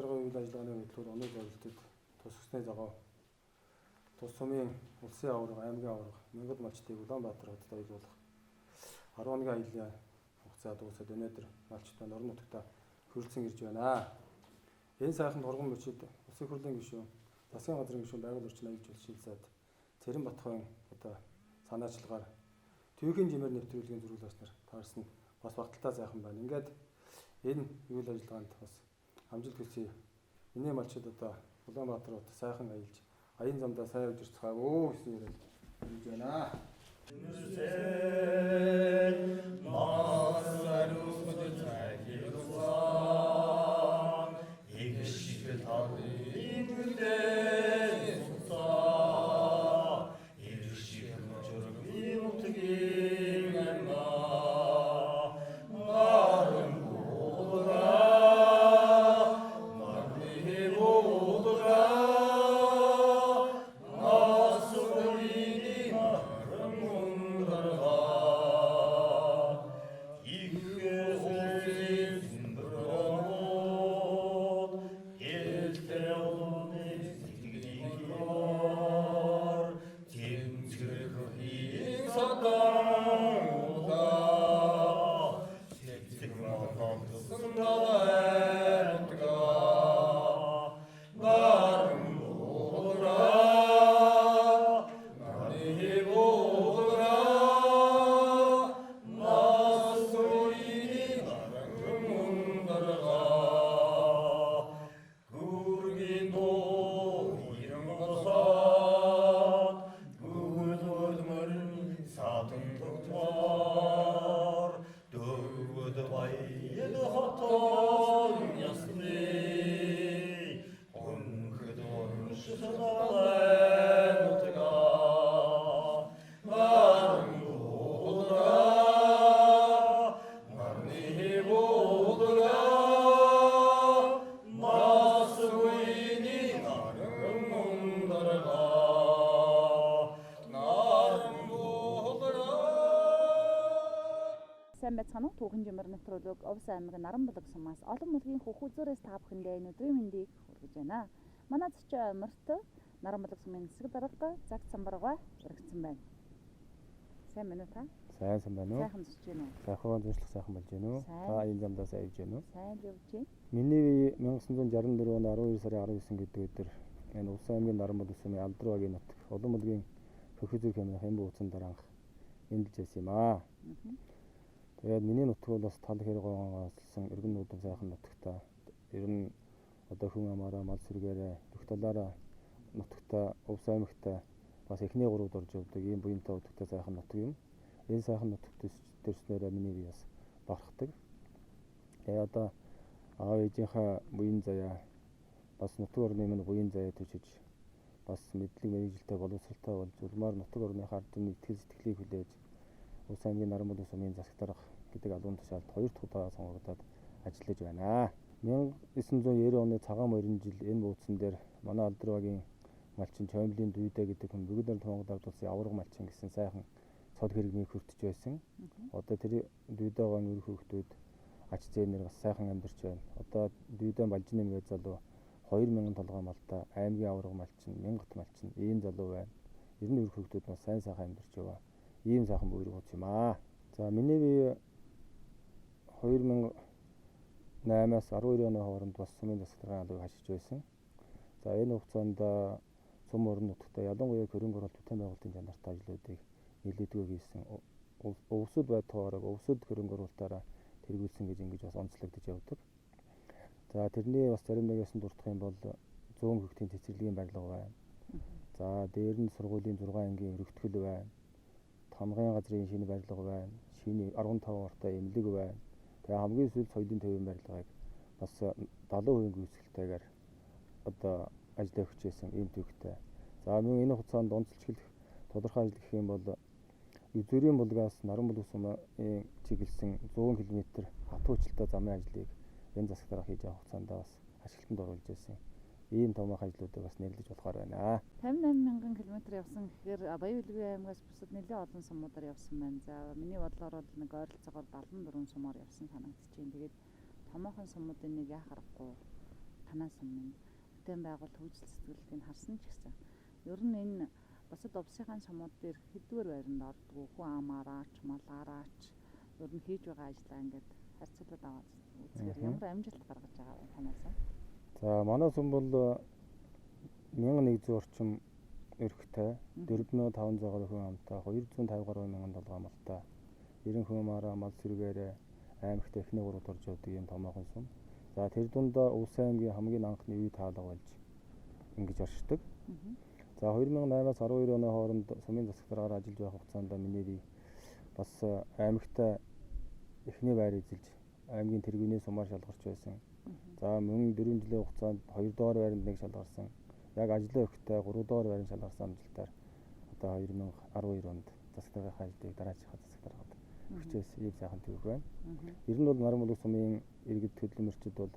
даргын үйл ажиллагааны хөтөлбөр оног зорилтод тус усны зогоо тус сумын улсын аварга, аймгийн аварга, Монгол малчдыг Улаанбаатар хотод аялуулах 10 хоногийн аяллаа хугацаа дуусаад өнөөдөр малчдаа орон нутагтаа хүрэлцэн ирж байна. Энэ сайхан турган мөчид улсын хурлын гишүүн, засгийн газрын гишүүн, байгаль орчин аюулч шилсээд Цэрэн Батхойн санаачлагаар төвийн жимээр нэвтрүүлгийн зурглааснаар таарсан бас багталтаа сайхан байна. Ингээд энэ үйл ажиллагаанд бас амжилт хүсье. Миний малчид Улаанбаатар хот сайхан аялж, аян замдаа сайн явж ирцгаав гэсэн яриад хэлж байна. Сайн байцгаана уу? Түүхэн жимээр нэвтрүүлэг Овс аймгийн Наранбулаг сумаас олон мөлгийн хөх үзүүрээс та бүхэндээ энэ өдрийн мэндийг хүргэж байна. Манай зочин Омерт Наранбулаг сумын засаг дарга Загт Самбарга өргөцсөн байна. Сайн байна уу та? Сайн байна уу? Сайхан зочж байна уу? Сайхан зуршлах сайхан болж байна уу? Та энэ замдаа сайн явж байна уу? Сайн явж байна. Миний 1964 он 12 сарын 19 гэдэг өдөр энэ Овс аймгийн Наранбулаг сумын Алдруугийн нутаг олон мөлгийн хөх үзүүр хэмээх хэм бууцсан дараах энд л байсан юм аа. Тэгээд миний нутаг бол бас тал хэрэг гонгоолсон өргөн нүүдэн сайхан нутагтаа ер нь хүн амаараа мал сэргээрээ дөх талаараа нутагтаа Овс аймагтаа бас эхний гуравд орж явдаг ийм буянтай нутагтай сайхан нутаг юм. Энэ сайхан нутагт төрснөөрөө миний бие бас бахархдаг. Тэгээд аав ээжийнхээ буян заяа бас нутаг орны минь буян заяа төчиж бас мэдлэг мэргэжилтэй боловсралтай болж улмаар нутаг орны ард түмний итгэл сэтгэлийг хүлээж Овс аймгийн Наранбулаг сумын засаг дарга гэдэг албан тушаалд 2 дахь удаа сонгогдоод ажиллаж байна. 1990 оны цагаан морин жил энэ бууцсан дээр манай Алдруугийн малчин Чоймлийн Дүйдэ гэдэг хүн бүгд нэг Монгол ард улсын аварга малчин гэсэн сайхан цол хэрэгмийг хүртэж байсан. Одоо тэр Дүйдэгийн өр хүүхдүүд ач зээнээр бас сайхан амьдарч байна. Одоо Дүйдэн Балжин нэмгээ залуу 2000 толгой малтай аймгийн аварга малчин, мянгат малчин ийм залуу байна. Ер нь өр хүүхдүүд бас сайн сайхан амьдарч яваа. Ийм сайхан бөөрөг хууц юм аа. За миний бие 2008-аас 12 оны хооронд бас сумын засаг даргын албыг хашиж байсан. За энэ хугацаанд сум орон нутагта ялангуяа хөрөнгө оруулалт бүтээн байгуулалтын чанартай ажлуудыг нэлээдгүй хийсэн. Өвсөд байтугаараа өвсөд хөрөнгө оруулалтаараа тэргүүлсэн гэж бас онцлогдож явдаг. За тэрний бас зарим нэгээс нь дурдах юм бол 100 хүүхдийн цэцэрлэгийн барилга байна. За дээр нь сургуулийн 6 ангийн өргөтгөл байна. Хамгаалын газрын шинэ барилга байна. Шинэ 15 ортой эмнэлэг байна. Тэгээ хамгийн сүүлд соёлын төвийн барилгыг бас 70% гүйцэтгэлтэйгээр одоо ажиллаж өгчээсэн ийм төвхтэй. За мөн энэ хугацаанд онцлж хэлэх тодорхой ажил гэх юм бол Үзүүрийн булгаас Наранбулаг сумын чиглэсэн 100 км хатуу хүчтэй замын ажлыг энэ засаг дарга хийж авах хугацаанд бас ашиглалтанд оруулж байсан. Ийм томоохон ажлуудыг бас нэрлэж болохоор байна. 58,000 км явсан гэхээр Баян-Улгийн аймгаас бусад нэлээд олон сумуудаар явсан байна. За миний бодлоор бол нэг ойролцоогоор 74 сумаар явсан санагдаж байна. Тэгээд томоохон сумуудын нэг яа харахгүй танаа сумын бүтээн байгуулалт хөгжил сэтгэлгээг харсан ч гэсэн ер нь энэ бусад улсын сумууд дээр хэдгээр байранд ордог хүн амаараач малаараач ер нь хийж байгаа ажлаа ингээд харьцуулаад аваад үзэхээр ямар амжилт гаргаж байгаа вэ танаас? За манай сум бол 1100 орчим өрхтэй 4500 гаруй хүн амтай 250 гаруй мянган толгой амралтай 90 хүн амаараа мал сэргээрээ аймагт эхний 3-т орж явдаг юм томоохон сум. За тэр дундаа Улс аймгийн хамгийн анхны үе таалга болж ингэж оршдог. За 2008-аас 12 оны хооронд сумын засаг дараагаар ажиллаж байх хугацаанд миний бас аймагт эхний байр эзэлж аймгийн тэргүүний сумаар шалгарч байсан. За мөн 4 жилийн хугацаанд 2 дугаар байранд нэг шалгарсан. Яг ажлын өгтөй 3 дугаар байранд шалгарсан амжилтаар одоо 2012 онд засаг даргын хаждыг дараачихад засаг даргаад өгчээс ийм сайхан төвөг байна. Ер нь бол Наран сумын иргэд хөдөлмөрчид бол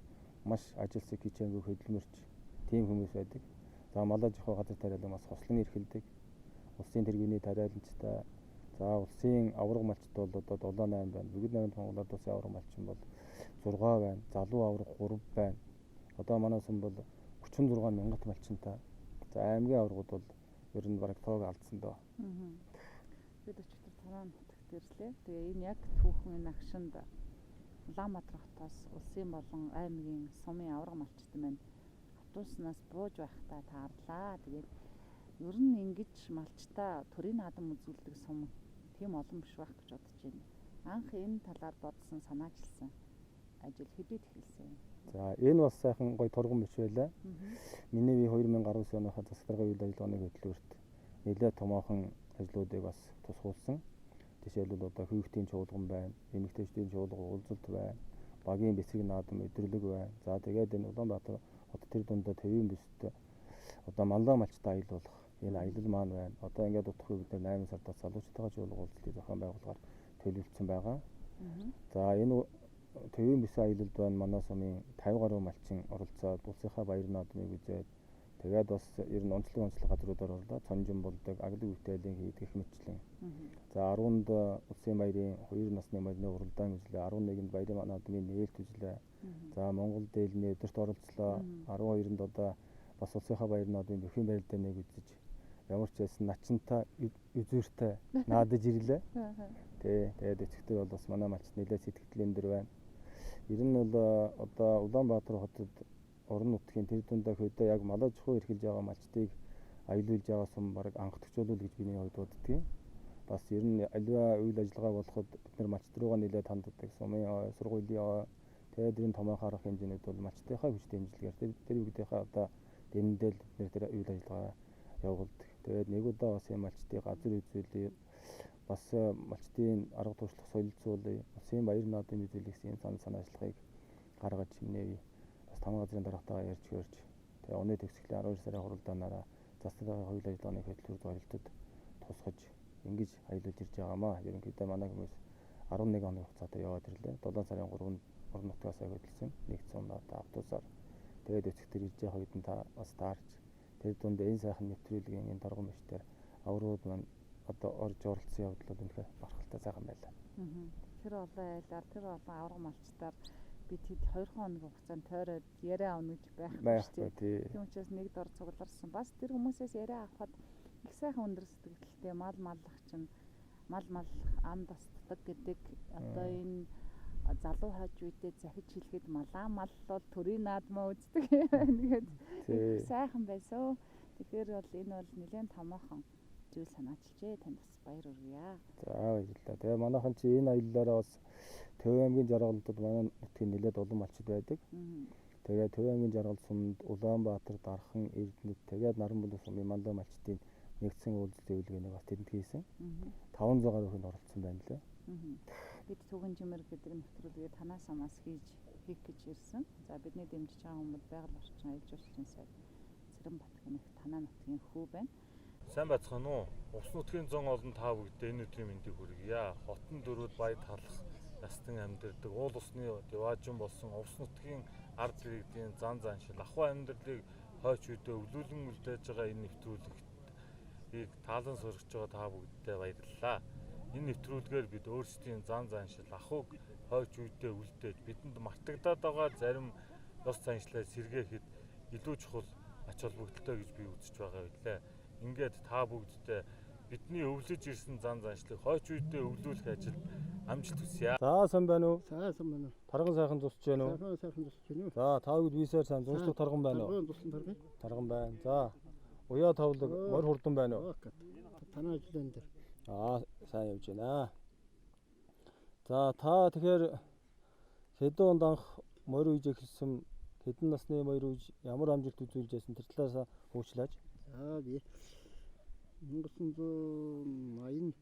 маш ажилсаг хичээнгүй хөдөлмөрч тийм хүмүүс байдаг. За малаж ахуй газар тариалан бас хослон эрхэлдэг. Улсын тэргүүний тариаламжтай. За улсын авраг малчд бол одоо 7-8 байна. Бүгд найрамд Монголд улсын авраг малчин бол 6 байна. Залуу авраг 3 байна. Одоо манай сум бол 46 мянгат малчинтай. За аймгийн аврагууд бол ер нь бараг тоог алдсан доо. Бид өчигдөр танаа нутагт ирлээ. Тэгээ энэ яг түүхэн энэ агшинд Улаанбаатар хотоос улсын болон аймгийн сумын авраг малчтан байна. Автобуснаас бууж байхдаа таарлаа. Тэгээд ер нь ингэж малчтаа төрийн наадам үзүүлдэг сум тийм олон биш байх гэж бодож байна. Анх энэ талаар бодсон санаачилсан ажил хэдийд эхэлсэн. За энэ бас сайхан гоё торгон биш байлаа. Миний би 2019 оныхаа засаг даргын үйл ажиллагааны хөтөлбөрт нэлээд томоохон ажлуудыг бас тусгуулсан. Жишээлбэл одоо хүүхдийн чуулган байна, эмэгтэйчдийн чуулга уулзалт байна, багийн бэсэг наадам өдрлөг байна. За тэгээд энэ Улаанбаатар хот тэр дундаа төвийн бүсд одоо маллаа малчтай аялуулах энэ аялал маань байна. Одоо ингээд утгах үед бид 8 сардаас залуучтайгаа чуулга уулзалтыг зохион байгуулахаар төлөвлөсөн байгаа. За энэ төвийн бүсийн аялалд байна манай сумын 50 гаруй малчин оролцоод улсынхаа баяр наадмыг үзээд тэгээд бас ер нь онцлог газруудаар орлоо. Цонжин болдог, аглаг бүтээлийн хийдгэх мэтлэн. За 10-нд улсын баярын 2 насны морины уралдаан үзлээ. 11-нд баярын наадмын нээлт үзлээ. За Монгол дээлний өдөрт оролцлоо. 12-нд одоо бас улсынхаа баяр наадмын бүхэн барилдаан нэг үзэж ямар ч байсан начинтай үзүүртэй наадаж ирлээ. Тэгээд өчигдөр бол бас манай малчд нэлээд сэтгэлдэн дээр байна. Ер нь бол одоо Улаанбаатар хотод орон нутгийн тэр дундаа хөдөө яг малаж хуу эрхэлж байгаа малчдыг аялуулж байгаа сум баг анхдагчулуул гэж миний хувьд боддгийг. Бас ер нь аливаа үйл ажиллагаа болоход бид нар малчд руугаа нэлээд ханддаг. Сумын сургуулийн тэгээд энэ томоохон арга хэмжээнүүд бол малчдынхаа хүч дэмжлэгээр тэр бүгдийнхээ одоо дэндэл бид нар тэр үйл ажиллагаа явуулдаг. Тэгээд нэг удаа бас энэ малчдын газар үзүүлээ. Бас малчдын арга туршлах солилцоолыг улсын баяр наадмын үзүүлэгч санаачлагыг гаргаж минь бас 5 газрын даргатайгаа ярьж хөрж тэгээ оны төгсгөлийн 12 сарын хуралдаанаараа засаг даргын үйл ажиллагааны хөтөлбөр зорилтод тусгаж ингэж аялуулж ирж байгаамаа. Ерөнхийдөө манай хүмүүс 11 хоногийн хугацаатай яваад ирлээ. 7 сарын 3-нд орон нутгаас хөдөлсөн нэгдсэн оноотой автобусаар тэгээд өчигдөр ирж байгаа үед нь та бас таарч тэр дунд энэ сайхан нэвтрүүлгийн энэ торгон бичээр аврууд маань одоо орж оролцсон явдал бол үнэхээр бархалтай сайхан байлаа. Тэр олон айлаар тэр олон авраг малчтаар бид хэд 2 хоногийн хугацаанд тойроод яриа авна гэж байхгүй тийм. Тийм учраас нэг дор цугларсан. Бас тэр хүмүүсээс яриа авахад их сайхан өндөр сэтгэлтэй мал маллах чинь мал ам тасдаг гэдэг одоо энэ залуу хойч үедээ захиж хэлэхэд малаа мал бол төрийн наадмаа үздэг гэдэг их сайхан байсан. Тэгэхээр бол энэ бол нэлээд томоохон зүйл санаачилжээ. Танд бас баяр хүргье. За баярлалаа. Тэгээ манайхан чи энэ аяллаараа бас Төв аймгийн жаргалуудад манай нутгийн нэлээд олон малчид байдаг. Тэгээд Төв аймгийн жаргал сумд Улаанбаатар, Дархан, Эрдэнэт тэгээд Наран сумын маллаа малчдын нэгдсэн уулзалт зөвлөгөөнийг бас тэнд хийсэн. 500 гаруй хүн оролцсон байна лээ. Бид Түгэн Жимэр гэдэг нэвтрүүлгийг танаас амаас хийх гэж ирсэн. За бидний дэмжиж байгаа хүмүүс байгаль орчин аял жуулчлалын сайд Цэрэнбат гэнэх танаа нутгийн хүү байна. Сайн байцгаана уу? Ус нутгийн зон олон та бүгдээ энэ өдрийн мэндийг хүргье. Хотон дөрүүд баяд халах настан амьдардаг уул усны деважин болсон ус нутгийн ард иргэдийн зан заншил ахуй амьдралыг хойч үедээ өвлүүлэн үлдээж байгаа энэ нэвтрүүлгийг таалан сөргөж байгаа та бүгдээ баярлалаа. Энэ нэвтрүүлгээр бид өөрсдийн зан заншил ахуйг хойч үедээ үлдээж бидэнд мартагдаад байгаа зарим ёс заншлаа сэргээхэд илүү чухал ач холбогдолтой гэж би үзэж байгаа байлаа. Ингээд та бүгдтэй бидний өвлөж ирсэн зан заншлыг хойч үедээ өвлүүлэх ажилд амжилт хүсье. За сайн байна уу? Сайхан байна. Тарган сайхан тусч байна уу? Сайхан тусч байна уу? За та бүгд висээр сайн зуршлаг тарган байна уу? Туслан тарган. Тарган байна. За уяа тавлаг морь хурдан байна уу? Танай ажлын дээр. Сайн явж байна. За та тэгэхээр хэдэн онд анх морь үйж эхэлсэн, хэдэн насны морь үйж ямар амжилт үзүүлж байсан тэр талаас хуучлаач. За би 1980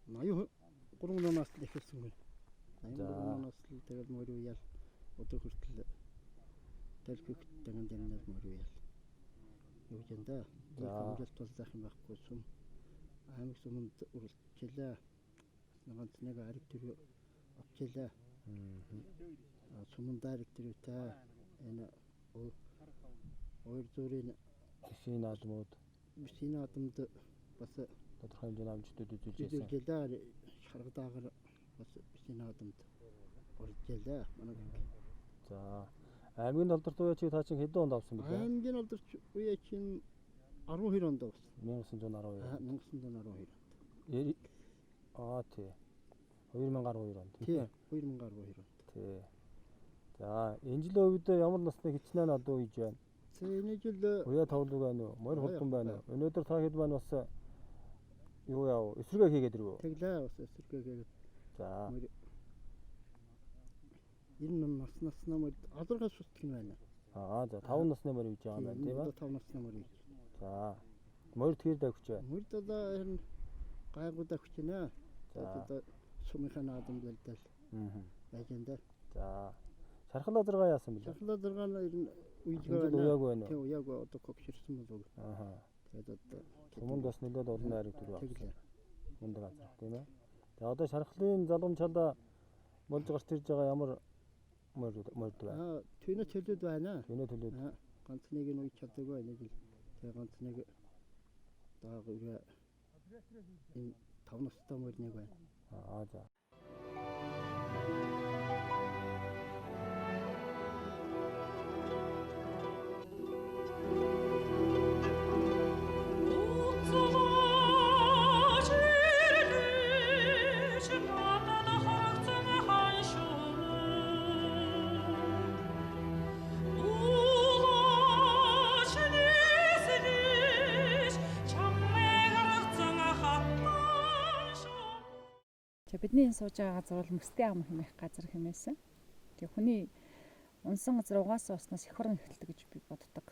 83 оноос л эхэлсэн байна. 83 оноос л тэгэл морь уяал одоо хүртэл дэлбэг dengan дэмнээс морь уяал. Юу ч юм да. Амжилт бол зах юм байхгүй сум. Аймаг суманд үргэлжлээ. Нэг ариг төр авчлаа. Сумын директортай энэ өөр зүрийн Бишийн наадмууд бас тодорхой хэмжээний амжилтууд үзүүлж байсан. үзүүлжээ. Шаргадаагаар бас бишийн наадамд оржлээ. Манай. За аймгийн талдарт уяачийг та чинь хэдэн онд авсан бэ? Аймгийн талдарт уяа чинь 12 онд авсан. 1912. 1912. Тий. 2012 онд. Тий. 2012 онд. Тий. За энэ жилийн үед ямар насны хичнээн адуу хийж байна? Энэ жил уяа тавлаг байна уу? Морь хурдан байна уу? Өнөөдөр та хэд маань бас юу яав? Эсрэгээ хийгээд ирвэ? тэглээ бас эсрэгээ хийгээд. За. Энэ наснаас намайг алдаргаас шүтгэх юм байна. За 5 насны морь хийж байгаа юм байна тийм ээ. 5 насны морь хийж. За. Морь тэр давхиж байна. Морь одоо гайгуудаа хүчнэ. За. Одоо сумынхаа наадам дэлдэл. Яжэндэ. За. Шархал азаргаа яасан бэлээ? Шархал азаргаа нь үйжгээ уяагүй байна уу? Тий, уяагүй одоо кокширсан бол. Тэгээд одоо суманд бас нэлээд олон найраг төр байна. Мундаг азар тийм ээ. За одоо шархлын залгамжаалаа болж гарч ирж байгаа ямар морь байна? Тэнэ төлөд байна. Тэнэ төлөд. Ганц нэг нь үйж чадаагүй энэ жил. Тэгээд ганц нэг даагуураа энэ 5 настай морь нэг байна. За. Бидний энэ сууж байгаа газар бол Мөстэй ам хэмээх газар хэмээсэн. Тэгээ хүний унсан газар угаасаа уснаас их орон эхэлдэг гэж би боддог.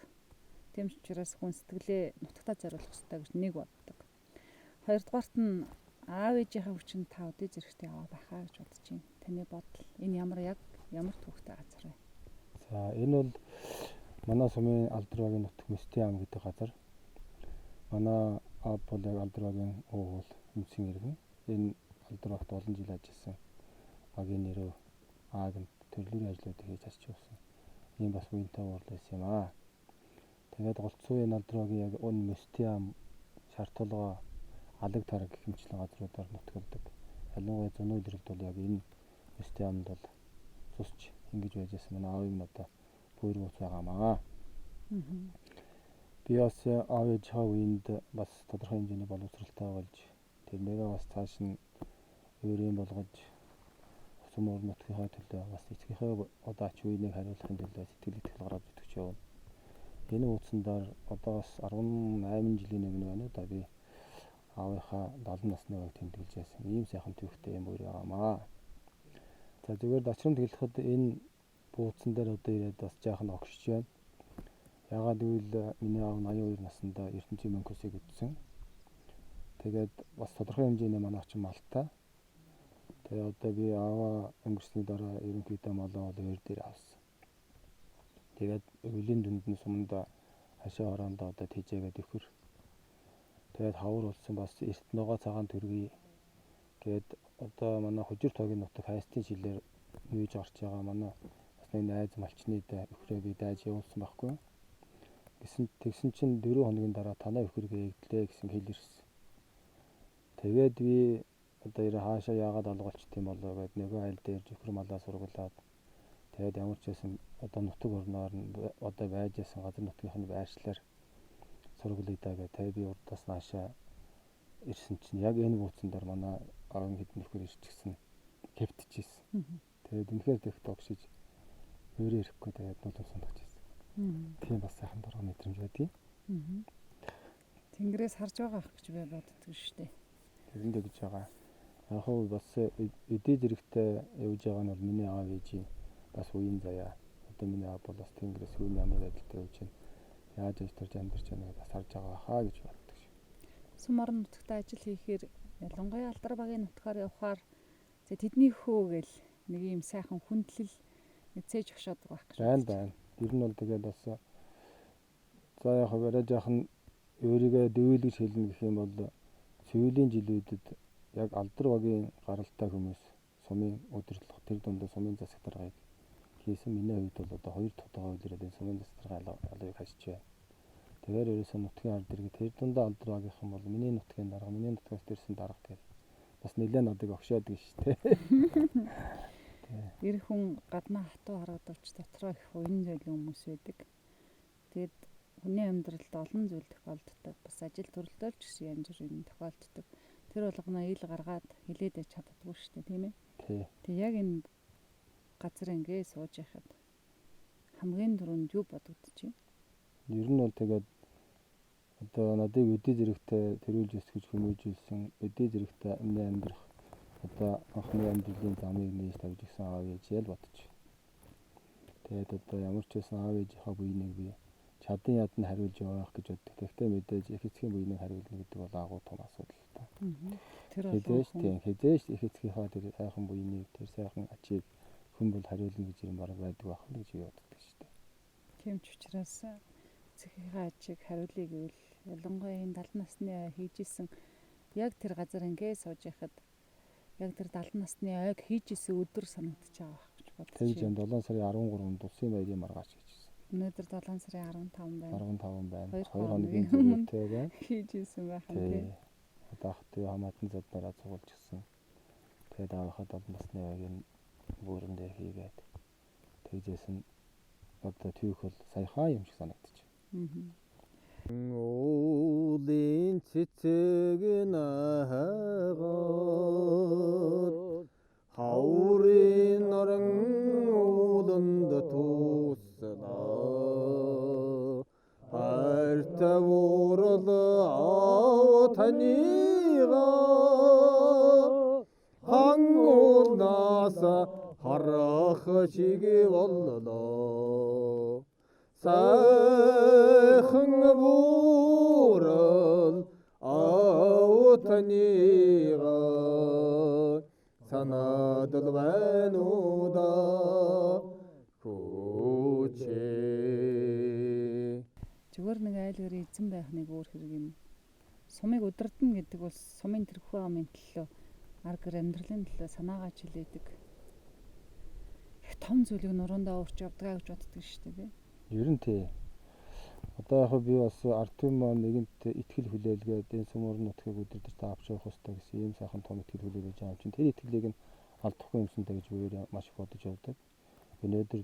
Тийм ч учраас хүн сэтгэлээ нутагтаа зориулах хэрэгтэй гэж нэг боддог. Хоёрдугаарт нь аав ээжийнхээ хүчинд та өдөө зэрэгтэй яваа байхаа гэж бодож байна. Таны бодол энэ ямар түүхтэй газар вэ? За энэ бол манай сумын Алдруугийн нутаг Мөстэй ам гэдэг газар. Манай аав бол яг Алдруугийн өвөл өмсөн иргэн. Энэ Алдруугт олон жил ажилласан. Агийн нэрөө аагт төрлөөрийн ажлуудыг хийж аччихсан. Ийм бас уянтай уурлал байсан юм аа. Тэгээд голцоо энэ Алдруугийн яг өн Мөстэй ам шартолгоо алаг тараг гэх мэтлэн газруудаар нутгалдаг. Ялангуяа зүүн илрэлт бол яг энэ Мөстэй амд бол цусч ингэж байж байсан. Манай аав юм одоо пүүргүүц байгаамаа. Би бас аав ээжийнхээ үеинд бас тодорхой хэмжээний боловсралтай болж тэрнээгээ бас цааш нь өөрийн болгож усам уур нутгийнхаа төлөө бас эцгийнхээ удаач үеийг хариулахын төлөө сэтгэл итгэл гаргаж итгэж явна. Энэ үндсэндээр одоо бас 18 жилийн өмнө байна да би аавынхаа 70 насны үед тэмдэглэж байсан. Ийм сайхан түүхтэй юм өөр байгаамаа. За зүгээр дачран тэглэхэд энэ бууцсан дээр одоо ирээд бас жаахан огшиж байна. Ягаад гэвэл миний аав 82 наснда ертөнцийн мөнхөсийг үтсэн. Тэгээд бас тодорхой хэмжээний манай очин малтай. Тэгээд одоо би ааваа өнгөрсний дараа ерөнхийдөө молоо өөр дээр авсан. Тэгээд өвлийн дүнд нь суманда хашаа орондоо одоо тэжээгээд өхөр. Тэгээд хавар болсон бас эрт ногоо цагаан төргий. Гээд одоо манай хужир тоогийн нутаг хайстын шилээр нүүж гарч байгаа манай бас нэг найз малчны өхрөө би дайж явуулсан байхгүй. Тэгсэн чинь 4 хоногийн дараа танаа өхөргөө эгдлээ гэсэн хэл ирсэн. Тэгээд би одоо хаашаа яагаад алгуулчт юм болоо гэд нөгөө айл дээр өхөр малаа сургалаад Тэгээд ямар ч байсан одоо нутаг орноор одоо байж байсан газар нутгийнхны байршлаар сургуулиудаа тэгээд би урдаас наашаа ирсэн чинь яг энэ бууцсан дээр манай аавын хэдэн нөхөр ирчихсэн кэвтчихсэн. Тэгээд үнэхээр тех тогшиж өөрөө ирэхгүй тэгээд нулимс сандаж ирсэн. Тийм бас сайхан дургу мэдрэмж байдгийг. Тэнгэрээс харж байгаа ах гэж би боддог шүү дээ. Тэрэндээ гэж байгаа. Яг хөө бас өдөө зэрэгтэй явж байгаа нь бол миний аав ээжийн бас үеийн заяа. Одоо миний аав бол бас тэнгэрээс үүний ямар байдалтай явж байна. Яаж ээж төрж амьдарч байгааг бас харж байгаа хаа гэж боддог шүү. Сум орон нутагт ажил хийхээр ялангуяа алдар багийн нутгаар явхаар тэдний хөө гэл нэг юм сайхан хүндлэл цээж өгшөөдөг байх гэж байна. Ер нь бол тэгээд бас за яг хаваараа жаахан өөрийгөө дөвөлгөж хэлнэ гэх юм бол сүүлийн жилүүдэд яг алдар багийн гаралтай хүмүүс сумын удирдлага тэр дундаа сумын засаг даргаыг хийсэн. Миний хувьд бол одоо 2 дахь удаагаа үлрээд энэ сумын засаг даргын албыг хашиж байна. Тэгэхээр ерөөсөө нутгийн ард иргэд тэр дундаа алдар багийнхан бол миний нутгийн дарга, миний нутгаас төрсэн дарга гэх бас нэлээд надыг огшоодаг шүү дээ. Эр хүн гаднаа хатуу харагдавч дотроо их уян зөөлөн хүмүүс байдаг. Тэгээд хүний амьдралд олон зүйл тохиолддог. Бас ажил төрөлдөө ч гэсэн янз бүрийн тохиолддог. Тэр болгоно ил гаргаад хилээд яж чаддаггүй шүү дээ, тийм ээ. Тэг яг энэ газар ингээ сууж яхад хамгийн түрүүнд юу бодогдож байна? Ер нь бол тэгээд одоо надыг өдөө зэрэгтэй төрүүлж өсгөж хүмүүжүүлсэн, өдөө зэрэгтэй амны амьдрах одоо анхны амьдралын замыг нээж тавьж гисэн аав ээж ял бодож. Тэгээд одоо ямар ч байсан аав ээжийнхаа буйныг би чадан ядан хариулж явах гэж боддог. Тэгвэл мэдээж их эцгийн буйныг хариулна гэдэг бол агуу том асуудал л та. Тэр хэзээш их эцгийнхаа тэр сайхан буйныг, тэр сайхан ачийг хүн бол хариулна гэж юм бараг байдаг байх л гэж би боддог шүү дээ. Тийм ч учраас эцгийнхаа ачийг хариулъя гэвэл ялангуяа энэ 70 насны хийжсэн яг тэр газар ингээ сууж яхад яг тэр 70 насны ойг хийжсэн өдөр санагдаж байгаа гэж бодож байна. Тэр 7 сарын 13-нд улсын баярын маргааш хийжсэн. Өнөөдөр 7 сарын 15 байна. 15 байна. 2 хоногийн зөрүүтэй байна. Хийжсэн байх нь тийм. Одоо хатуу хамаатан заднараа цугулж гисэн. Тэгээд аавынхаа 7 насны ойгийн бүрэн дээр хийгээд тэгжсэн одоо түүх бол саяхан юм шиг санагдчих. Уулын цэцэг наагаад хаврын норон ууланд туслаа хайртай уурал аав танига хан уулнаас харах шиг боллоо сайхан буурал аав танига санаадал байна уу да хүчээ. Зүгээр нэг айлгэр эзэн байх нэг өөр хэрэг юм. Сумыг удирдна гэдэг бол сумын тэрхүү амын төлөө аргар амьдралын төлөө санаагаа чилээдэг. Их том зүйлийг нуруундаа уурч явдгаа гэж боддог шүү дээ. Ер нь тий. Одоо яг би бас ард түмэн нэгэнт итгэл хүлээлгээд энэ сум орон нутгийг өдөртөж авч явах хэрэгтэй гэсэн ийм сайхан том итгэл хүлээлгэж байгаа юм чинь тэр итгэлийг нь алдахгүй юмсантай гэж өөр маш их бодож явдаг. Өнөөдөр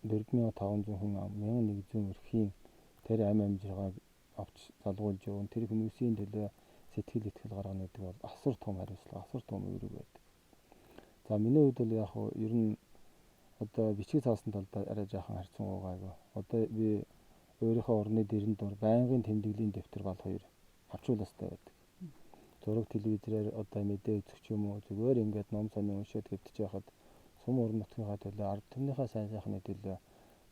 4500 хүн 1100 өрхийн тэр амжиргааг авч залгуулж явна. Тэр хүмүүсийн төлөө сэтгэл итгэл гаргана гэдэг бол асар том хариуцлага, асар том үүрэг байдаг. За миний хувьд бол яг ер нь одоо бичиг цаасан талдаа арай жаахан харьцан уугаагүй. Одоо би өөрийнхөө орны дэрэн дор байнгын тэмдэглэлийн дэвтэр бол 2 авчрууластай байдаг. Зураг телевизээр одоо мэдээ үзэх юм уу зүгээр ингээд ном сонин уншаад хэвтэж байхад сум орон нутгийнхаа төлөө ард түмнийхээ сайн сайхны төлөө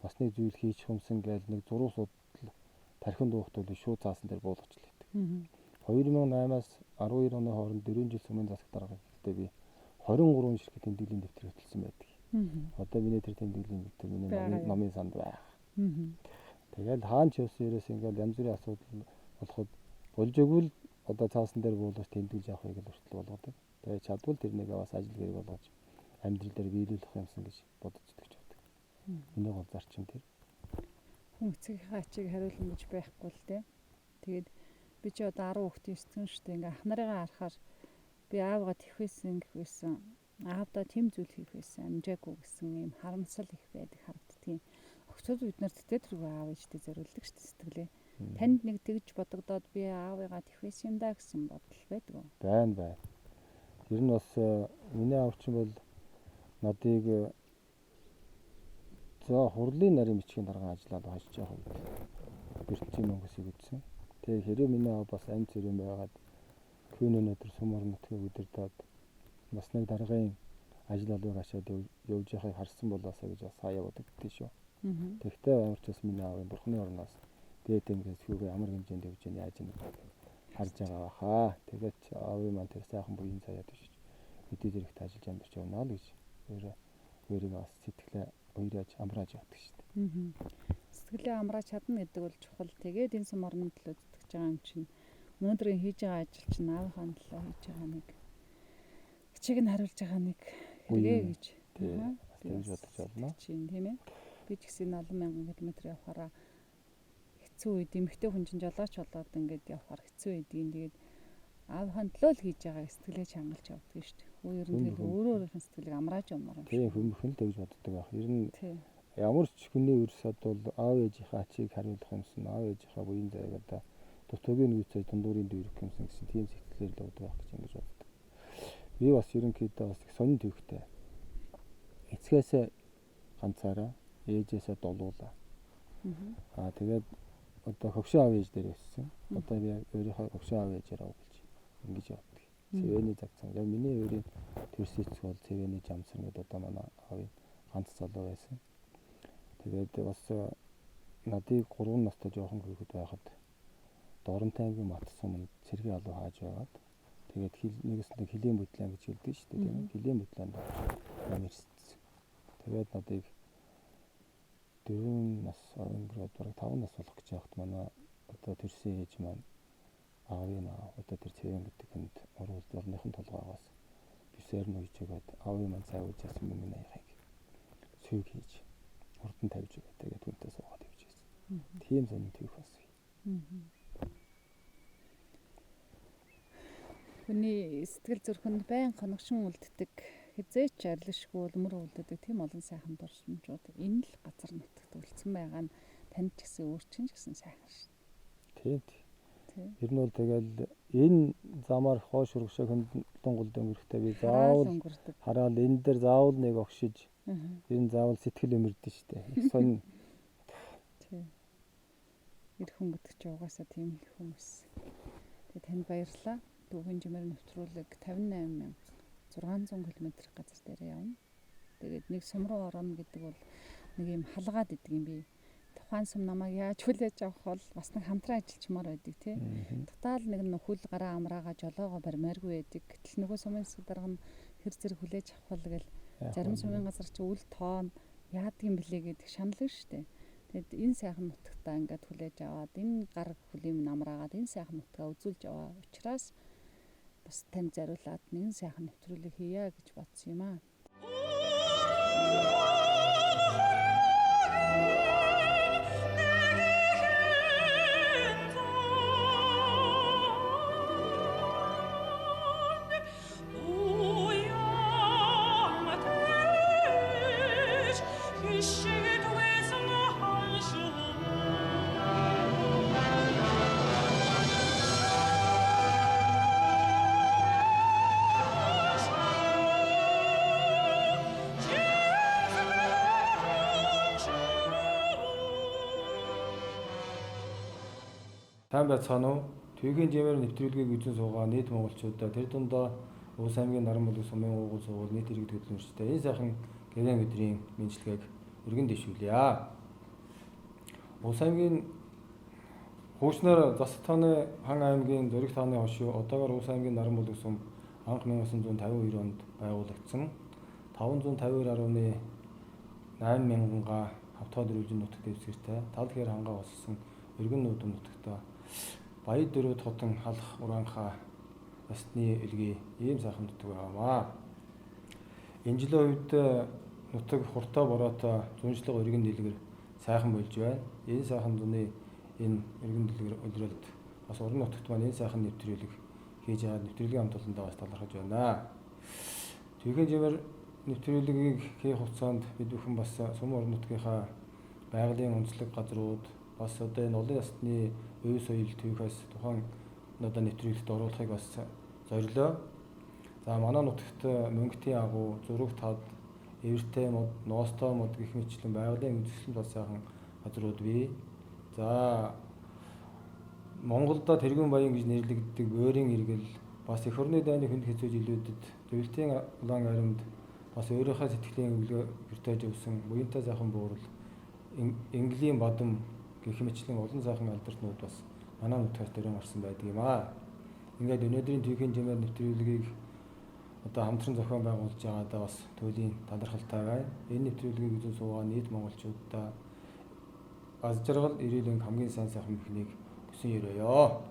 бас нэг зүйл хийж хүмсэн гэж нэг зураг судал тархин дуухт бол шууд цаасан дээр буулгачлаа. 2008-аас 12 оны хооронд 4 жил сумын засаг дарга гэхдээ би 23 ширхэг тэмдэглэлийн дэвтэр хөтөлсөн байдаг. Одоо миний тэр тэмдэглэлийн дэвтэр миний номын санд байх. Тэгэл хаан ч явсан ерөөс ингээд янз бүрийн асуудал болоход болж өгвөл одоо цаасан дээр буулгаж тэмдэглэж авахыг л хүртэл болгодог. Тэгээ чадвал тэрнийг бас ажил хэрэг болгож амьдрал дээр биелүүлэх юмсан гэж бодож идэж байдаг. Миний гол зарчим тэр. Хүн эцгийнхээ ачийг хариулна гэж байхгүй л дээ. Тэгээд би чи одоо 10 хүүхдийн эцэг шүү дээ. Ингээ ах нарыгаа харахаар би аавгаа тэхвэсэн гэхвэсэн аавдаа тэм зүйл хийх байсан амжаагүй гэсэн юм харамсал их байдаг харагддгийг. Өгцөд бид нарт тэргүй аав ээжтэй зориулдаг шүү дээ сэтгэлээ. Танд нэг тэгж бодогдоод би аавыгаа тэх байсан юм да гэсэн бодол байдаг уу? Байна. Тэр нь бас миний аав чинь бол надыг за хурлын нарийн бичгийн дарга ажиллаад хажиж явах үед бэртчийн мөнгөсийг үзсэн. Тэгээ хэрэв миний аав бас амь зэрэг байгаад Күйн өнөдөр Сүмөр нутгийг удирдаад бас нэг даргын ажил албаг ашаад явж байхыг харсан болоосаа гэж бас хаяа бодогддээ шүү. Тэгтээ амарч бас миний аавын бурхны орноос дээд тэнгэрээс хүүгээ амар хэмжээнд явж яа яаж нэг харж байгаа баха. Тэгээд аавын маань тэр сайхан буян цаяад биш. Мэдээ зэрэгт ажиллаж амьдарч явна л гэж өөрийгөө бас сэтгэлээ уйраж амрааж явдаг шүү дээ. Сэтгэлээ амрааж чадна гэдэг бол чухал. Тэгээд энэ сум орны төлөө зүтгэж байгаа юм чинь өнөөдрийн хийж байгаа ажил чинь аавынхаа төлөө хийж байгаа нэг хичээг нь харуулж байгаа нэг хэрэгээ гэж тэгж бодож байна. Тийм ээ. Би ч гэсэн олон мянган километр явахаараа хэцүү үед эмэгтэй хүн чинь жолооч болоод ингээд явахаар хэцүү байдгийн. Тэгээд аавынхаа төлөө л хийж байгаа сэтгэлээ чангалж явдаг шүү дээ. Ер нь тэгэл өөрийнхөө сэтгэлийг амрааж явмаар юм. Тийм хүн тэгж боддог байх. Ер нь ямар ч хүний өрсөд бол аав ээжийнхээ ачийг хариулах юмсан, аав ээжийнхээ буян зайгаа дутуугийн үйцээ дундуурын дүүрэх юмсан гэсэн тийм сэтгэлээр л өгдөг байх гэж ингэж боддог. Би бас ерөнхийдөө бас их сонин төвхтэй. Эцгээсээ ганцаараа, ээжээсээ долуулаа. Тэгээд одоо хөвшин аав ээж дээр өссөн. Одоо би өөрийнхөө хөвшин аав ээжээр авгалж ингэж явдаг. Цэвэний цаг цан. Яг миний өөрийн төрсөйц бол цэвэний жамсар гэдэг одоо манай аавын ганц залуу байсан. Тэгээд бас надыг 3 настай жоохон хүүхэд байхад Доронтой аймгийн Мат суманд цэргийн алуу хааж байгаад тэгээд нэгэсэнд хилийн бүтлэн гэж хэлдэг шүү дээ тийм ээ. Хилийн бүтлэнд амьдсан. Тэгээд надыг 4 нас өнгөрөөд бараг 5 нас болох гэж яхад манай одоо төрсөн ээж маань аавын одоо тэр цэвэн гэдэг хүнд орныхын толгоогоос бисээр нь үйжгээд аавын маань цайвуулж ясан мөнгөний аяхыг сүйг хийж хурдан тавьж өгөө. Тэгээд хүнтэй суугаад явж байсан. Тийм сонин түүх бас. Хүний сэтгэл зүрхэнд байн хоногшин үлддэг, хизээч арилшгүй улмөр үлддэг тийм олон сайхан дурсамжууд энэ л газар нутагт үлдсэн байгаа нь танд ч гэсэн өөр чинь ч гэсэн сайхан шин. Тийм. Ер нь бол тэгэл энэ замаар хоош урагшаа хөндлөнгөлд өнгөрөхдөө би заавал хараад энэ дээр заавал нэг огшиж энэ заавал сэтгэл өмөрдөн шүү дээ. Их сонь. Тийм. Ир хүн гэдэг чинь угаасаа тийм л хүмүүс. Тэгээ танд баярлалаа. Дүүхэн жимээр нэвтрүүлэг 58,600 км газар дээр явна. Тэгээд нэг сум руу орно гэдэг бол нэг юм халгаад идэг юм би. Тухайн сум намайг яаж хүлээж авах бол бас нэг хамтран ажиллачмаар байдаг тий. Татаал нэг нөхөл гараа амраагаа жолоогоо барьмааргүй байдаг. Гэтэл нөгөө сумын засаг дарга нь хэр зэрэг хүлээж авах бол гэл зарим сумын газар чи үл тоон яадгийн блэ гэдэг шаналж штэ. Тэгэд энэ сайхан нутагтаа ингээд хүлээж аваад энэ гар хөлийн намраагаад энэ сайхан нутгаа үзүүлж аваа учраас бас тань зариулаад нэгэн сайхан нэвтрүүлэг хийя гэж бодсон юм аа. Сайн байцгаана уу? Төвийн жимээр нэвтрүүлгийг үзэн суугаа нийт монголчуудаа тэр дундаа Улс аймгийн Наран бүлэг сумын уугуул суугуул нийт иргэд хөтлөмжтэй энэ сайхан гэрэн өдрийн мэндчилгээг өргөн дэвшүүлье. Улс аймгийн Хуучнаар Засаг тааны хан аймгийн Зориг тааны хошуу одоогоор Улс аймгийн Наран бүлэг сум анх 1952 онд байгуулагдсан 552.8 мянганга хавтгай дөрвөлжин нутаг дэвсгэртэй тал хээр хангаа болсон өргөн нүүдэн нутагтаа Баяр дөрөвд хотон халах ураанхаа ясны элгийн ийм сайхан нутаг байгаамаа. Энэ жилийн үед нутаг хуртаа бороотой зуншлаг өргөн дэлгэр сайхан болж байна. Энэ сайхан зуны энэ өргөн дэлгэр улиралд бас уран нутагт маань энэ сайхан нэвтрүүлэг хийж аваад нэвтрүүлгийн хамт олондоо бас талархаж байна. Төвхийн жимээр нэвтрүүлгийг хийх хугацаанд бид бүхэн бас сум орон нутгийнхаа байгалийн онцлог газрууд бас одоо энэ олон ясны үе соёл төвхөөс тухайн одоо нэвтрүүлэгт оруулахыг бас зорилоо. За манай нутагт мөнгөтийн агуу, зураг тад, эвэртэй мод, ноостой мод гэх мэтлэн байгалийн үзэсгэлэн бас сайхан газрууд бий. За Монголда тэргүүн баян гэж нэрлэгддэг Бөөрийн иргэл бас эх орны дайны хүнд хэцүү жилүүдэд Дэвлэтийн улаан аримд бас өөрийнхөө сэтгэлийн өвлгөө хүртэж өгсөн буянтай сайхан буурал Ингэлийн бадам гэх мэтлэн олон сайхан алдарнууд бас манай нутгаас төрөн гарсан байдаг юм аа. Ингээд өнөөдрийн төвхийн жимээр нэвтрүүлгийг одоо хамтран зохион байгуулж байгаадаа бас туйлын талархалтай байна. Энэ нэвтрүүлгийг үзэн суугаа нийт монголчуудаа аз жаргал эрүүл энх хамгийн сайн сайхан бүхнийг хүсэн өрөөё.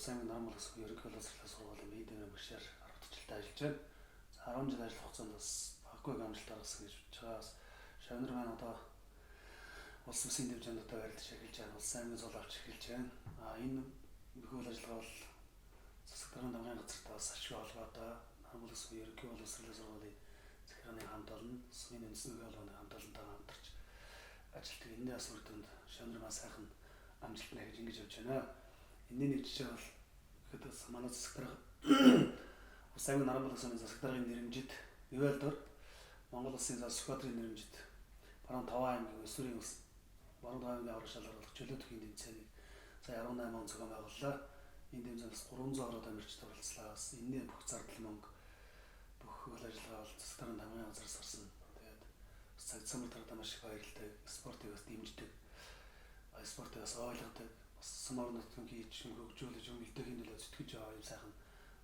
Улсын аймгийн наран боловсролын ерөнхий боловсролын сургуулийн медиа багшаар 10 жилдээ ажиллаж байна. За 10 жил ажиллах хугацаанд бас баггүй амжилт гаргасан гэж бодож байгаа. Шавнар маань одоо улс улсын дэвжээндээ барилдаж эхэлж байгаа. Улсын аймгийн зол авч эхэлж байна. Энэ бүх үйл ажиллагаа бол засаг даргын дамгын газартаа бас ашиг олгоод наран боловсролын ерөнхий боловсролын сургуулийн захиргааны хамт олон, сумын үндэсний холбооны хамт олонтойгоо хамтарч ажилтдаг. Энэний бас үр дүнд Шавнар маань сайхан амжилт нөхөж ингэж явж байна. Энэний нэг жишээ бол гэхэд манай засаг дарга улс аймгийн наран боловсролын засаг даргын нэрэмжид Ивэлдор Монгол улсын Сүхбаатарын нэрэмжид баруун 5 аймгийн өсвөрийн баруун 5 аймгийн авраг шалгаруулах чөлөөтөхийн тэмцээнийг сая 18 он зохион байгууллаа. Энэ тэмцээнээс 300 ороод амирчид оролцлоо. Энэний бүх зардал мөнгө бүх үйл ажиллагаа бол засаг даргын дамгын газраас гарсан. Тэгээд цаг цамар дарга маш их баярлалтай спортыг бас дэмждэг. Спортыг бас ойлгодог. Сум орон нутгийн хийж хөгжүүлж өмөлдөхийн төлөө зүтгэж байгаа юм сайхан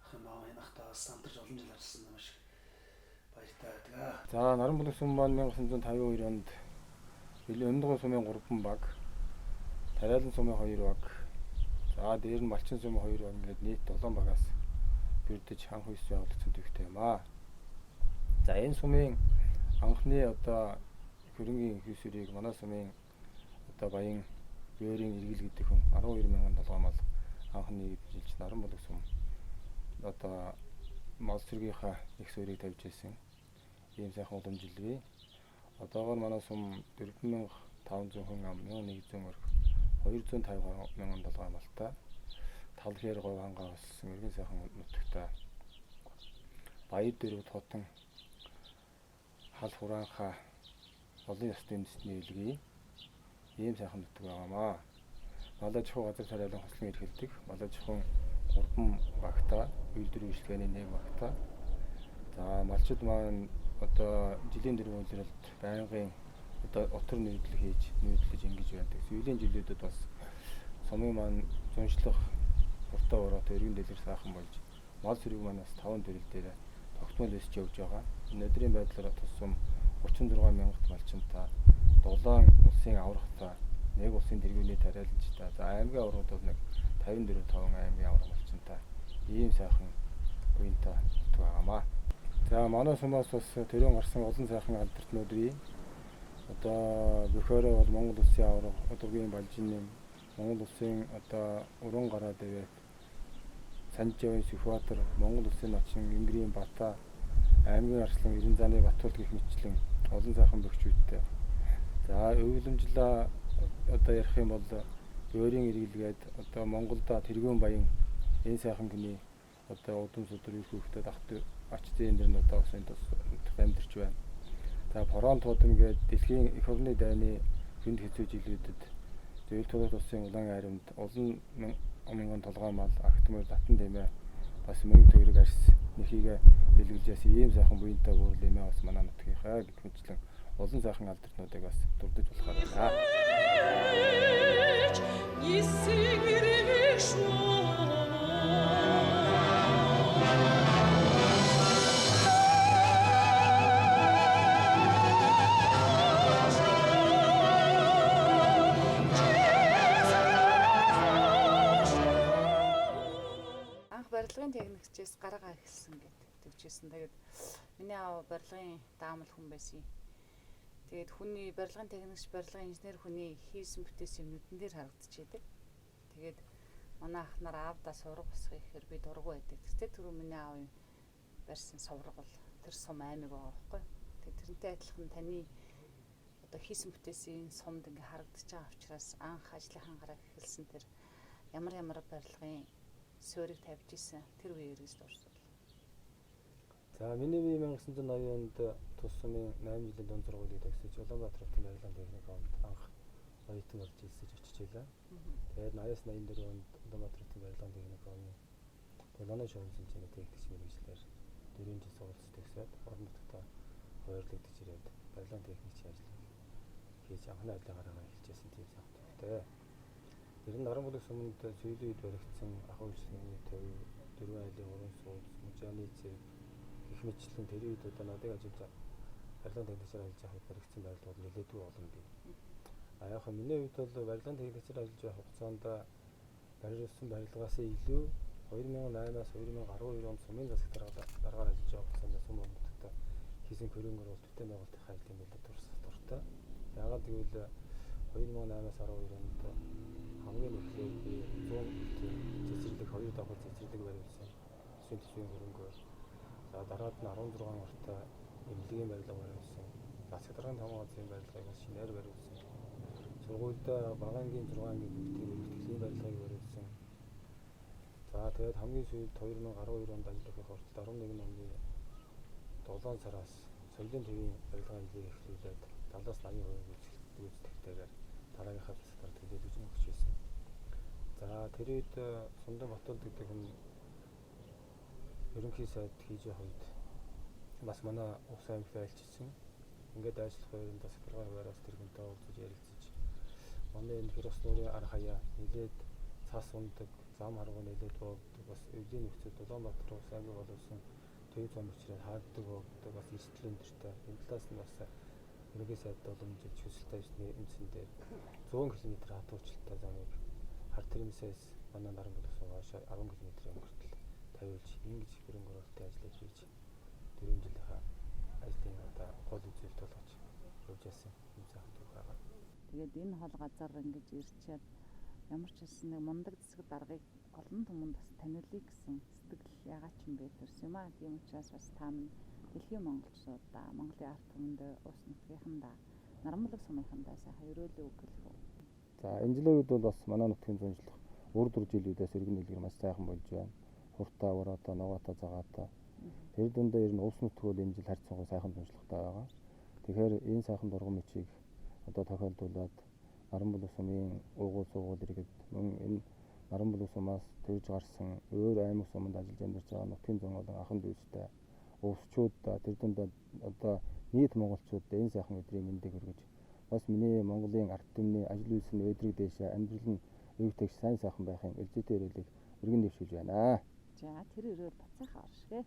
ах юм аа энэ ахтаа самтарч олон жил ажилласан маш баяртай байдаг. За наран боловсролын сум маань 1952 онд Өндгөө сумын 3 баг, Тариалан сумын 2 баг, за дээр нь Малчин сумын 2 баг ингээд нийт 7 багаас бүрдэж анх үйс явагдсан төвхтэй юм аа. За энэ сумын анхны одоо хөрөнгийн хүйсвэрийг манай сумын одоо баян Бөөрийн иргэл гэдэг хүн 12,000 толгоймол анхны жилч наран боловсролын сум одоо мал цэргийнхаа их суурийг тавьж ирсэн. Ийм сайхан уламжлал бий. Одоогоор манай сум 4,500 хүн ам 1,100 өрх 250,000 толгоймолтой тал хэр говь хангаа болсон эргэн сайхан нутагтай баяр дөрөвд хотон хал хураанхаа олон ёсны үндэсний илгий ийм сайхан нутаг байгаамаа. Малажхан газар тариалан хослон эрхэлдэг. Малажхан 3 багтаа, үйлдвэр үйлчлэгээний 1 багтаа. За малчид маань одоо жилийн дөрвөн үйлрэлд байнгын одоо отор нүүдэл хийж нүүдлэж ингэж байдаг. Сүүлийн жилүүдэд бас сумын маань зуншлах хуртаа ороод эргэн дэлгэр сайхан болж мал зэрэг маань бас 5 төрөл дээр тогтмол өсч явж байгаа. Өнөөдрийн байдлаар тусам 36,000 малчинтай, 7 улсын аврагтай, 1 улсын тэргүүний тариаланчтай, за аймгийн аврагууд бол нэг 54 аймгийн авраг малчинтай ийм сайхан буянтай нутаг байгаамаа. За манай сумаас бас төрийн гарсан олон сайхан алдарнууд бий. Одоо бөхөөрөө бол Монгол улсын авраг, удирдлагын балжинны Монгол улсын одоо уран гараа дэвэт Санжавын Сүхбаатар, Монгол улсын начин Ингэрийн Бата, аймгийн арслан Ерэн зааны Батбол гэх мэтлэн олон сайхан бөхчүүдтэй. За өвлөмжлөө одоо ярих юм бол Бөөрийн иргэлгээд одоо Монголда тэргүүн баян энэ сайхан гүний одоо удам судар их хөвгтөд ач зээн дэр нь одоо бас энэ амьдарч байна. За Порон туудам гээд дэлхийн эх орны дайны хүнд хэцүү жилүүдэд зөвлөлт улсын улаан аримд олон мянган толгой мал агтмөр татан дэмэ бас мөнгө төгрөг арьс нэхийгээ бэлгэлжээс ийм сайхан буянтай буурал юм аа бас манай нутгийнхаа гэх мэтлэн олон сайхан алдарнуудыг бас дурдж болохоор байна. Исигэрэг шүү Анх барилгын техникчээс гаргаа эхэлсэн гэдэг төвчээсэн. Тэгээд миний аав барилгын даамал хүн байсан. Тэгээд хүний барилгын техникч, барилгын инженер хүний хийсэн бүтээсэн юмнуудын дээр харагдчихэйдэг. Тэгээд манай ах нар аавдаа сурга босхоо ихээр би дургу байдаг. Тэгтээ түрүү миний аавын барьсан сурга бол тэр сум аймаг байгаа байхгүй. Тэгээд тэрнтэй адилхан таны одоо хийсэн бүтээсэн сумд ингээ харагдаж байгаа учраас анх ажлынхан гараа эхэлсэн тэр ямар барилгын суурийг тавьж исэн тэр үеэр гэж дурсвал. За миний бие 1980 онд тус сумын 8 жилийн дунд сургуулийг төгсөж Улаанбаатар хотын барилгын техникумд анх оюутан болж ирсэж очиж байлаа. Тэгээд 80-84 онд Улаанбаатар хотын барилгын техникумын Улааны шугам шинжээний техникч мэргэжлэр 4 жил сургууль төгсөөд орон нутгад хуваарлагдаж ирээд барилгын техникч ажил хийж анхны ажиллагаа эхэлжсэн тийм санагдав. Тэр нь Наран бүлэг суманд сүүлийн үед баригдсан ахуй үйлчилгээний төв, дөрвөн айлын уран сууц, мужааны зэрэг их мэтлэн тэр үед одоо надад ажиллаж барилгын техникчээр ажиллаж байхад баригдсан барилгууд нэлээдгүй олон бий. Яг хөө миний хувьд бол барилгын техникчээр ажиллаж байх хугацаанд барилсан барилгаас илүү 2008-аас 2012 онд сумын засаг дараагаар ажиллаж байгаа хугацаанд сум орноттой хийсэн хөрөнгө оруулалт бүтээн байгуулалтын ажлын нэлээд дуртай. Яагаад гэвэл 2008-аас 12 онд хамгийн эхлээд би 100 цэцэрлэг 2 давхар цэцэрлэг бариулсан. Эсвэл төсвийн хөрөнгө. За дараад нь 16 ортой эмнэлгийн барилга бариулсан. Засаг даргын 5 газрын барилгыг бас шинээр бариулсан. Сургуульд багаангийн 6 ангийн бүгдийн мэргэжлийн барилгыг бариулсан. За тэгээд хамгийн сүүлд 2012 онд ажиллах хүртэл 11 оны 7 сараас соёлын төвийн барилгын ажлыг эхлүүлээд 70-80% гүйцэтгтэйгээр дараагийнхаа засгаар төлөвлөж өгч байсан. За тэр үед Сундан Батболд гэдэг хүн ерөнхий сайд хийж явах үед бас манай Ус аймагт айлчилсан. Ингээд ажиллах хоёрын засаг даргын хуваараас тэр хүнтэй уулзаж ярилцаж манай энэ Хирос нуурын ар хаяа нэлээд цаас ундаг, зам харгуу нэлээд боогддог. Бас өвлийн нөхцөл Улаанбаатар Ус аймаг болсон төв зам учраас хаагддаг боогддог. Бас эрсдэл өндөртэй. Энэ талаас нь бас ерөнхий сайд боломжит хүсэлт тавьсны үндсэндээ 100 км хатуучилтай замыг харт тэрмсээс манай Наран бүлэг сумаас 10 км өнгөртөл тавиулж ингэж хөрөнгө оруулалтын ажлыг хийж 4 жилийнхаа ажлын одоо гол үзүүлэлт болгож явж байсан юм заахдаг байгаа. Тэгээд энэ хол газар ингэж ирчээд ямар ч хэлсэн нэг мундаг засаг даргыг олон түмэнд бас таниулъя гэсэн сэтгэл ягаад ч юм бэ төрсөн юм аа. Тийм учраас бас та минь дэлхийн монголчуудаа, Монголын ард түмэндээ ус нутгийнхандаа, Наран бүлэг сумынхандаа сайхан өрөөлөө өгөх үү. За энэ жилийн үед бол бас манай нутгийн зунжлах үр дүр жилүүдээс иргэн дэлгэр маш сайхан болж байна. Хуртаа, ураатаа, ногоотаа, цагаатаа. Тэр дундаа ер нь улс нутг бол энэ жил харьц сонгоо сайхан зунжлагтай байгаа. Тэгэхээр энэ сайхан дургуй мөчийг одоо тохиолдуулаад Наран бүлэг сумын уугуул суугуул иргэд мөн энэ Наран бүлэг сумаас төрж гарсан өөр аймаг суманд ажиллаж амьдарч байгаа нутгийн зун болон ахын дүүстэй улсчуудаа тэр дундаа одоо нийт монголчуудад энэ сайхан өдрийн мэндийг хүргэж бас миний Монголын ард түмний ажил үйлс нь өдрөг дэшээ амьдрал нь өвтөгч сайн сайхан байхын элзээтэй өрөөлийг өргөн дэвшүүлж байна. За тэр өрөөл бацаахаа оршгэ.